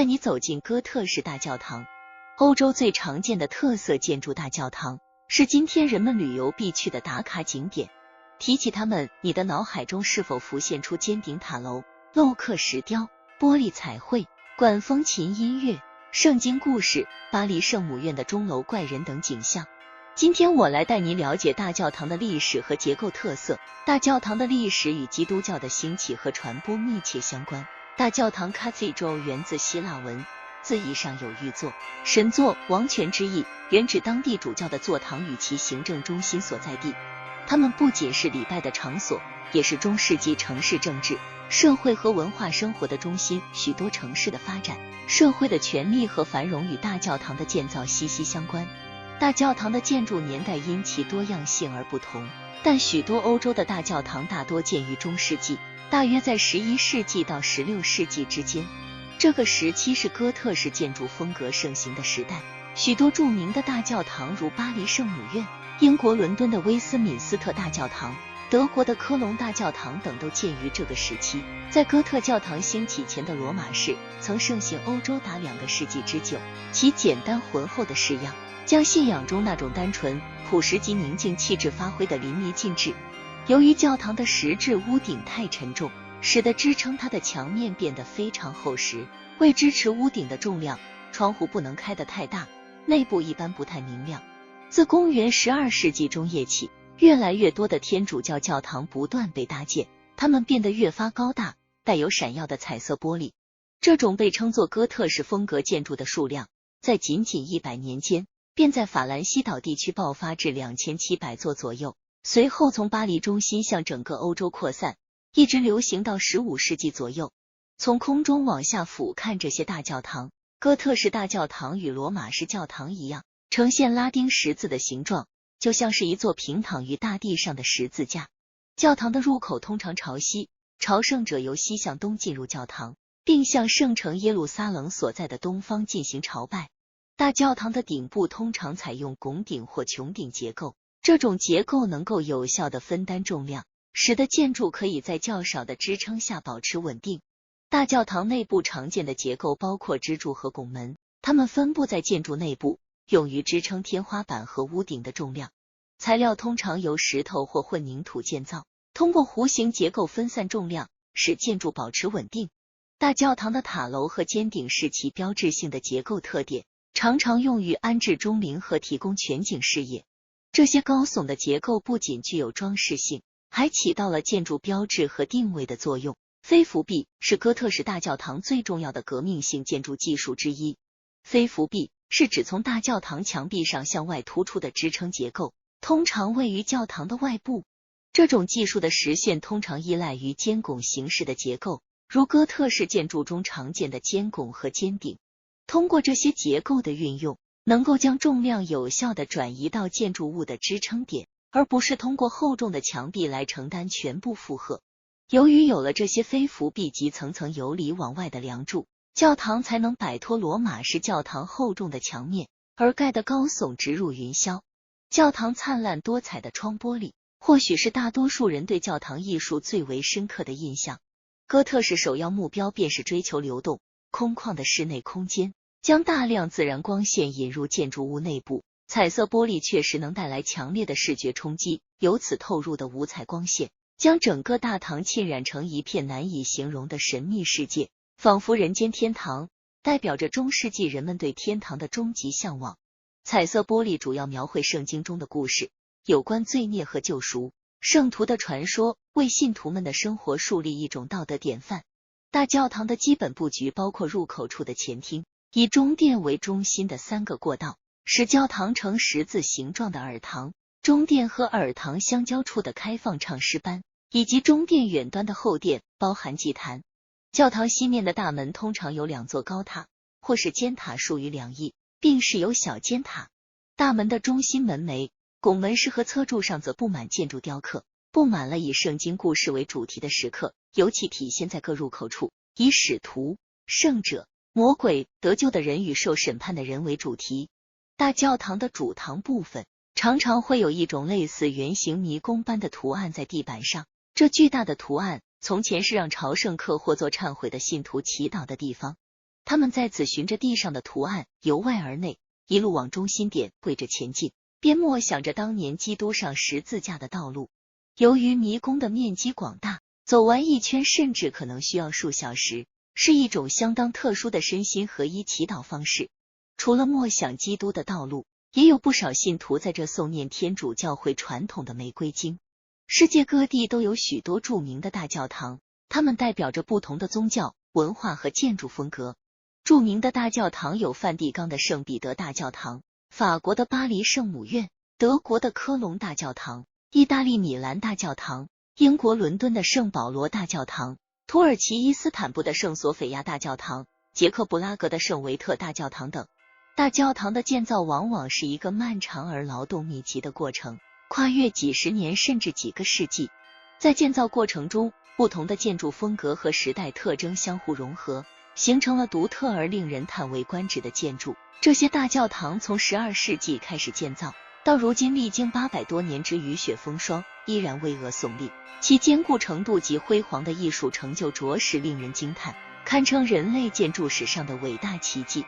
带你走进哥特式大教堂。欧洲最常见的特色建筑大教堂，是今天人们旅游必去的打卡景点。提起它们，你的脑海中是否浮现出尖顶塔楼、镂刻石雕、玻璃彩绘、管风琴音乐、圣经故事、巴黎圣母院的钟楼怪人等景象？今天我来带你了解大教堂的历史和结构特色。大教堂的历史与基督教的兴起和传播密切相关。大教堂 Cathedral 源自希腊文，字义上有御座、神座、王权之意，原指当地主教的座堂与其行政中心所在地。它们不仅是礼拜的场所，也是中世纪城市政治、社会和文化生活的中心。许多城市的发展、社会的权力和繁荣与大教堂的建造息息相关。大教堂的建筑年代因其多样性而不同，但许多欧洲的大教堂大多建于中世纪，大约在11世纪到16世纪之间。这个时期是哥特式建筑风格盛行的时代，许多著名的大教堂如巴黎圣母院、英国伦敦的威斯敏斯特大教堂、德国的科隆大教堂等都建于这个时期。在哥特教堂兴起前的罗马式曾盛行欧洲达2个世纪之久，其简单浑厚的式样将信仰中那种单纯、朴实及宁静气质发挥得淋漓尽致。由于教堂的石质屋顶太沉重，使得支撑它的墙面变得非常厚实。为支持屋顶的重量，窗户不能开得太大，内部一般不太明亮。自公元12世纪中叶起，越来越多的天主教教堂不断被搭建，它们变得越发高大，带有闪耀的彩色玻璃。这种被称作哥特式风格建筑的数量，在仅仅100年间便在法兰西岛地区爆发至2700座左右，随后从巴黎中心向整个欧洲扩散，一直流行到15世纪左右。从空中往下俯瞰这些大教堂，哥特式大教堂与罗马式教堂一样，呈现拉丁十字的形状，就像是一座平躺于大地上的十字架。教堂的入口通常朝西，朝圣者由西向东进入教堂，并向圣城耶路撒冷所在的东方进行朝拜。大教堂的顶部通常采用拱顶或穹顶结构，这种结构能够有效地分担重量，使得建筑可以在较少的支撑下保持稳定。大教堂内部常见的结构包括支柱和拱门，它们分布在建筑内部，用于支撑天花板和屋顶的重量。材料通常由石头或混凝土建造，通过弧形结构分散重量，使建筑保持稳定。大教堂的塔楼和尖顶是其标志性的结构特点，常常用于安置钟灵和提供全景视野。这些高耸的结构不仅具有装饰性，还起到了建筑标志和定位的作用。飞扶壁是哥特式大教堂最重要的革命性建筑技术之一。飞扶壁是指从大教堂墙壁上向外突出的支撑结构，通常位于教堂的外部。这种技术的实现通常依赖于尖拱形式的结构，如哥特式建筑中常见的尖拱和尖顶。通过这些结构的运用，能够将重量有效地转移到建筑物的支撑点，而不是通过厚重的墙壁来承担全部负荷。由于有了这些飞扶壁及层层由里往外的梁柱，教堂才能摆脱罗马式教堂厚重的墙面，而盖得高耸直入云霄。教堂灿烂多彩的窗玻璃，或许是大多数人对教堂艺术最为深刻的印象。哥特式首要目标便是追求流动、空旷的室内空间，将大量自然光线引入建筑物内部。彩色玻璃确实能带来强烈的视觉冲击，由此透入的五彩光线将整个大堂浸染成一片难以形容的神秘世界，仿佛人间天堂，代表着中世纪人们对天堂的终极向往。彩色玻璃主要描绘圣经中的故事，有关罪孽和救赎、圣徒的传说，为信徒们的生活树立一种道德典范。大教堂的基本布局包括入口处的前厅，以中殿为中心的3个过道，使教堂呈十字形状的耳堂，中殿和耳堂相交处的开放唱诗班，以及中殿远端的后殿，包含祭坛。教堂西面的大门通常有2座高塔，或是尖塔竖于两翼，并饰有小尖塔。大门的中心门楣、拱门石和侧柱上则布满建筑雕刻，布满了以圣经故事为主题的石刻，尤其体现在各入口处，以使徒、圣者、魔鬼、得救的人与受审判的人为主题。大教堂的主堂部分常常会有一种类似圆形迷宫般的图案在地板上，这巨大的图案从前是让朝圣客或做忏悔的信徒祈祷的地方。他们在此循着地上的图案由外而内，一路往中心点跪着前进，边默想着当年基督上十字架的道路。由于迷宫的面积广大，走完一圈甚至可能需要数小时，是一种相当特殊的身心合一祈祷方式。除了默想基督的道路，也有不少信徒在这诵念天主教会传统的玫瑰经。世界各地都有许多著名的大教堂，它们代表着不同的宗教、文化和建筑风格。著名的大教堂有梵蒂冈的圣彼得大教堂、法国的巴黎圣母院、德国的科隆大教堂、意大利米兰大教堂、英国伦敦的圣保罗大教堂、土耳其伊斯坦布的圣索菲亚大教堂、捷克布拉格的圣维特大教堂等。大教堂的建造往往是一个漫长而劳动密集的过程，跨越几十年甚至几个世纪。在建造过程中，不同的建筑风格和时代特征相互融合，形成了独特而令人叹为观止的建筑。这些大教堂从12世纪开始建造，到如今历经800多年之雨雪风霜，依然巍峨耸立，其坚固程度及辉煌的艺术成就着实令人惊叹，堪称人类建筑史上的伟大奇迹。